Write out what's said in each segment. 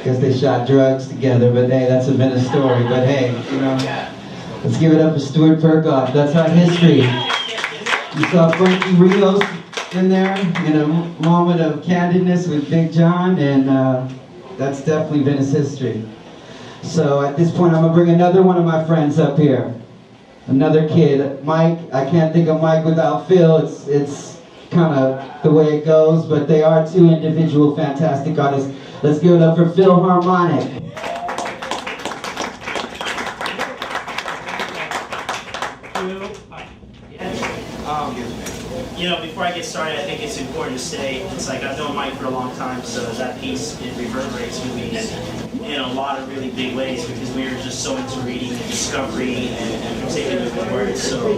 Guess they shot drugs together, but hey, that's a Venice story. But hey, you know, let's give it up for Stuart Perkoff. That's our history. You saw Frankie Rios in there in a moment of candidness with Big John, and that's definitely Venice history. So at this point, I'm gonna bring another one of my friends up here. Another kid, Mike. I can't think of Mike without Phil. It's kind of the way it goes, but they are two individual fantastic artists. Let's give it up for PhillHarmonic. You know, before I get started, I think it's important to say, it's like I've known Mike for a long time, so that piece, it reverberates with me in a lot of really big ways, because we were just so into reading and discovery and particularly the words. So,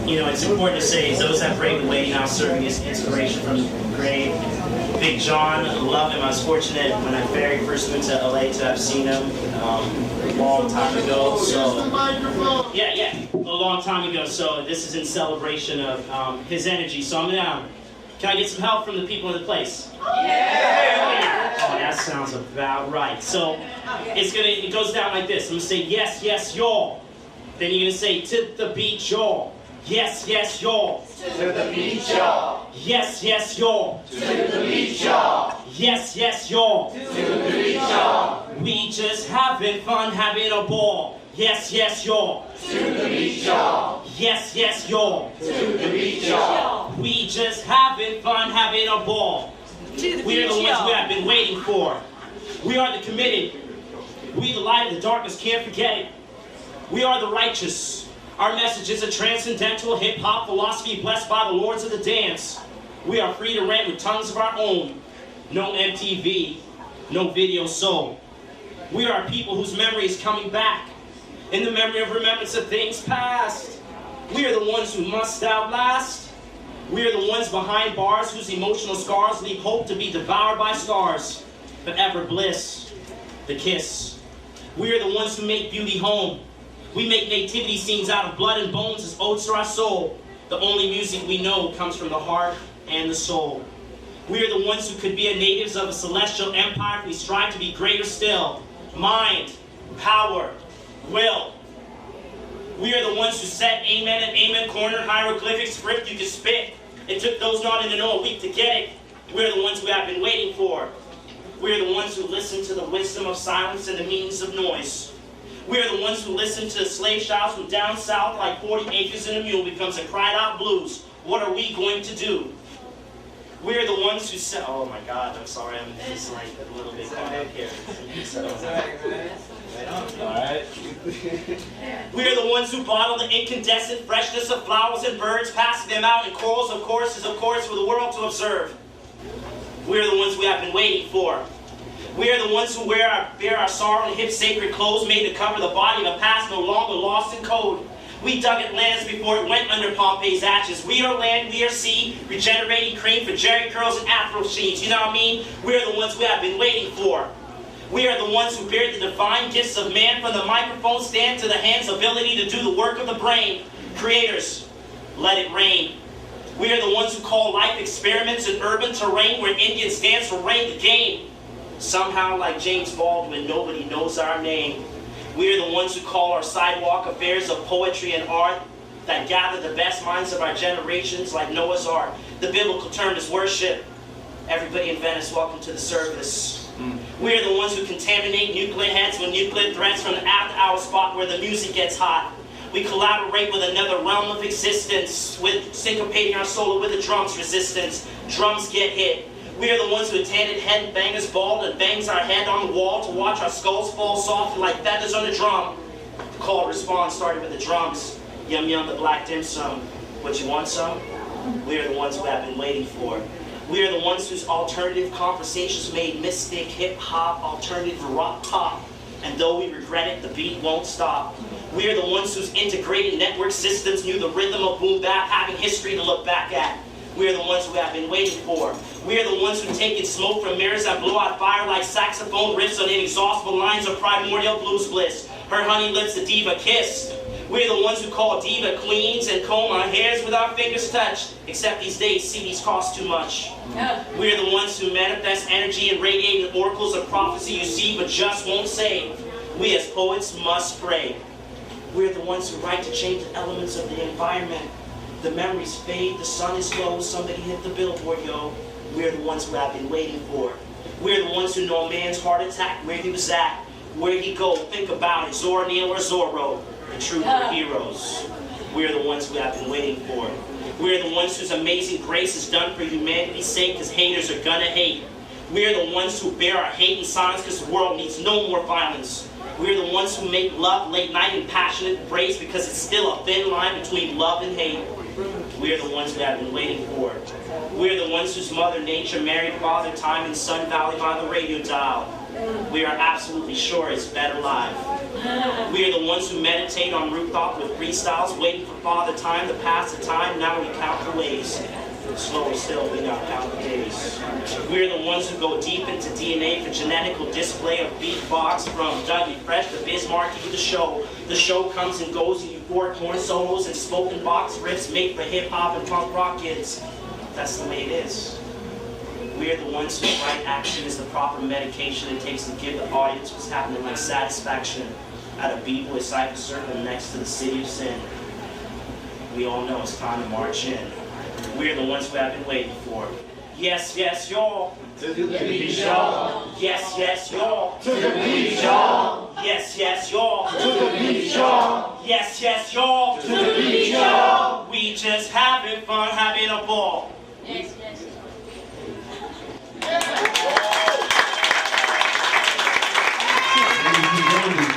you know, it's important to say, those that break the way now serving as inspiration from the grave. Big John, love him. I was fortunate when I very first went to LA to have seen him a long time ago. So, yeah, a long time ago. So this is in celebration of his energy. So I'm gonna, can I get some help from the people in the place? Yeah! Oh, that sounds about right. So it goes down like this. I'm gonna say yes, yes, y'all. Then you're gonna say to the beat, y'all. Yes, yes, y'all. To the beach, y'all. Yes, yes, y'all. To the beach, y'all. Yes, yes, y'all. To the beach, y'all. We just having fun, having a ball. Yes, yes, y'all. To the beach, y'all. Yes, yes, y'all. To the beach, y'all. We just having fun, having a ball. We are the ones we have been waiting for. We are the committed. We the light of the darkness, can't forget it. We are the righteous. Our message is a transcendental hip-hop philosophy blessed by the lords of the dance. We are free to rant with tongues of our own. No MTV, no video soul. We are a people whose memory is coming back. In the memory of remembrance of things past. We are the ones who must outlast. We are the ones behind bars whose emotional scars leave hope to be devoured by stars. Forever bliss, the kiss. We are the ones who make beauty home. We make nativity scenes out of blood and bones as odes to our soul. The only music we know comes from the heart and the soul. We are the ones who could be natives of a celestial empire if we strive to be greater still. Mind, power, will. We are the ones who said amen and amen, cornered hieroglyphic script you can spit. It took those not in the know a week to get it. We are the ones we have been waiting for. We are the ones who listen to the wisdom of silence and the meanings of noise. We are the ones who listen to the slave shouts from down south like 40 acres and a mule becomes a cried out blues. What are we going to do? We are the ones who say, oh my God, I'm sorry, I'm just like a little bit caught up here. Alright. We are the ones who bottle the incandescent freshness of flowers and birds, passing them out in corals of courses for the world to observe. We are the ones we have been waiting for. We are the ones who bear our sorrow and hip sacred clothes made to cover the body of a past no longer lost in code. We dug Atlantis before it went under Pompeii's ashes. We are land, we are sea, regenerating cream for jerry curls and afro sheets. You know what I mean? We are the ones we have been waiting for. We are the ones who bear the divine gifts of man from the microphone stand to the hand's ability to do the work of the brain. Creators, let it rain. We are the ones who call life experiments in urban terrain where Indians dance for reign the game. Somehow, like James Baldwin, nobody knows our name. We are the ones who call our sidewalk affairs of poetry and art that gather the best minds of our generations like Noah's Ark. The biblical term is worship. Everybody in Venice, welcome to the service. We are the ones who contaminate nuclear heads with nuclear threats from the after-hour spot where the music gets hot. We collaborate with another realm of existence, with syncopating our soul with the drums resistance. Drums get hit. We are the ones who attended head bangers bald and bangs our head on the wall to watch our skulls fall softly like feathers on a drum. The call response started with the drums. Yum yum, the black dim sum. What, you want some? We are the ones who have been waiting for. We are the ones whose alternative conversations made mystic hip-hop alternative rock pop. And though we regret it, the beat won't stop. We are the ones whose integrated network systems knew the rhythm of boom bap, having history to look back at. We are the ones who have been waiting for. We are the ones who take in smoke from mirrors that blow out fire like saxophone riffs on inexhaustible lines of primordial blues bliss. Her honey lips a diva kiss. We're the ones who call diva queens and comb our hairs with our fingers touched. Except these days, CDs cost too much. We're the ones who manifest energy and radiate oracles of prophecy you see but just won't say. We as poets must pray. We're the ones who write to change the elements of the environment. The memories fade, the sun is low, somebody hit the billboard, yo. We're the ones who I've been waiting for. We're the ones who know a man's heart attack, where he was at, where he go, think about it, Zora Neale or Zorro, the true heroes. We're the ones who I've been waiting for. We're the ones whose amazing grace is done for humanity's sake, because haters are gonna hate. We're the ones who bear our hate in silence, because the world needs no more violence. We're the ones who make love late night in passionate embrace, because it's still a thin line between love and hate. We're the ones who I've been waiting for. We're the ones whose mother nature married Father Time in Sun Valley by the radio dial. We are absolutely sure it's better live. We are the ones who meditate on rooftop with freestyles, waiting for Father Time to pass the time. Now we count the ways. Slower still, we now count the days. We're the ones who go deep into DNA for genetical display of beatbox, from Dougie Fresh to Bismarck to the show. The show comes and goes in euphoric horn solos and spoken box riffs made for hip-hop and punk rock kids. That's the way it is. We're the ones whose right action is the proper medication it takes to give the audience what's happening like satisfaction at a b-boy cypher circle next to the city of sin. We all know it's time to march in. We're the ones who have been waiting for. Yes, yes, y'all. To the beach, y'all. Yes, yes, y'all. To the beach, y'all. Yes, yes, y'all. To the beach, y'all. Yes, yes, y'all. To the beach, y'all. We just having fun, having a ball. Yes, yes.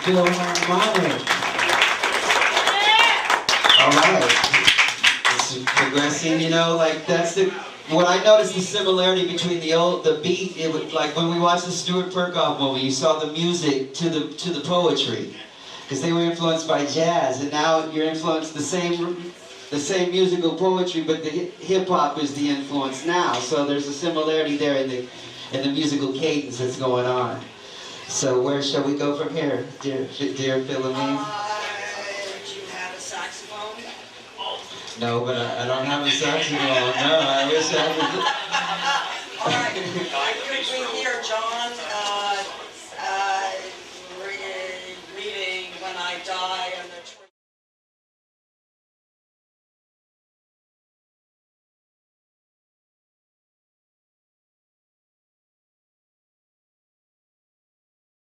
PhillHarmonic. All right. It's progressing, you know, like that's the, what I noticed the similarity between the beat, it was like when we watched the Stuart Perkoff movie, you saw the music to the poetry. Because they were influenced by jazz, and now you're influenced the same musical poetry, but the hip hop is the influence now. So there's a similarity there in the musical cadence that's going on. So where shall we go from here, dear Philomene? Do you have a saxophone? No, but I don't have a saxophone. No, I wish I All right. Could we hear John